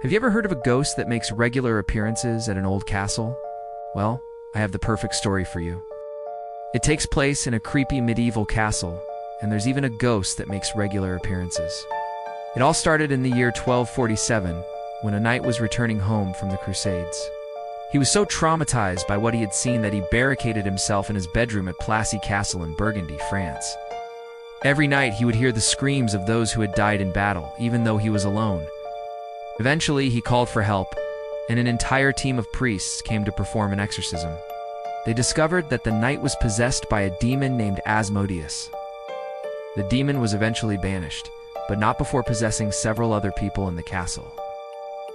Have you ever heard of a ghost that makes regular appearances at an old castle? Well, I have the perfect story for you. It takes place in a creepy medieval castle, and there's even a ghost that makes regular appearances. It all started in the year 1247, when a knight was returning home from the Crusades. He was so traumatized by what he had seen that he barricaded himself in his bedroom at Plassy Castle in Burgundy, France. Every night he would hear the screams of those who had died in battle, even though he was alone. Eventually, he called for help, and an entire team of priests came to perform an exorcism. They discovered that the knight was possessed by a demon named Asmodeus. The demon was eventually banished, but not before possessing several other people in the castle.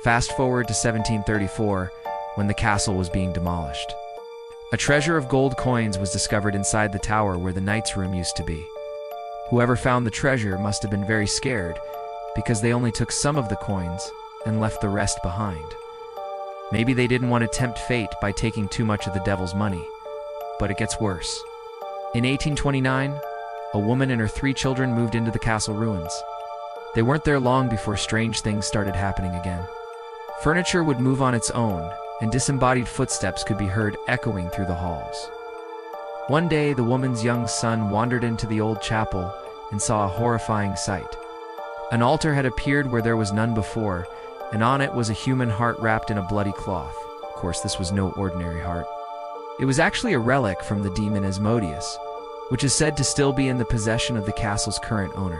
Fast forward to 1734, when the castle was being demolished. A treasure of gold coins was discovered inside the tower where the knight's room used to be. Whoever found the treasure must have been very scared, because they only took some of the coins and left the rest behind. Maybe they didn't want to tempt fate by taking too much of the devil's money. But it gets worse. In 1829, a woman and her 3 children moved into the castle ruins. They weren't there long before strange things started happening again. Furniture would move on its own, and disembodied footsteps could be heard echoing through the halls. One day, the woman's young son wandered into the old chapel and saw a horrifying sight. An altar had appeared where there was none before, and on it was a human heart wrapped in a bloody cloth. Of course, this was no ordinary heart. It was actually a relic from the demon Asmodeus, which is said to still be in the possession of the castle's current owner.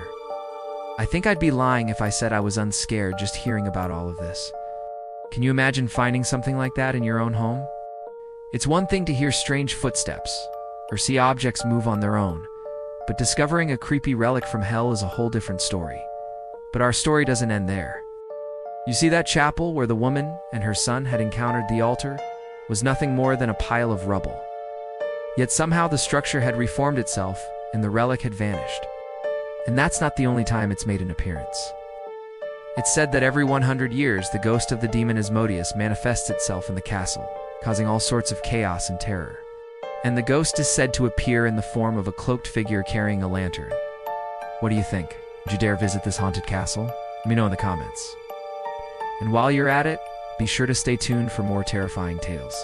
I think I'd be lying if I said I was unscared just hearing about all of this. Can you imagine finding something like that in your own home? It's one thing to hear strange footsteps, or see objects move on their own, but discovering a creepy relic from hell is a whole different story. But our story doesn't end there. You see, that chapel where the woman and her son had encountered the altar was nothing more than a pile of rubble. Yet somehow the structure had reformed itself and the relic had vanished. And that's not the only time it's made an appearance. It's said that every 100 years the ghost of the demon Asmodeus manifests itself in the castle, causing all sorts of chaos and terror. And the ghost is said to appear in the form of a cloaked figure carrying a lantern. What do you think? Would you dare visit this haunted castle? Let me know in the comments. And while you're at it, be sure to stay tuned for more terrifying tales.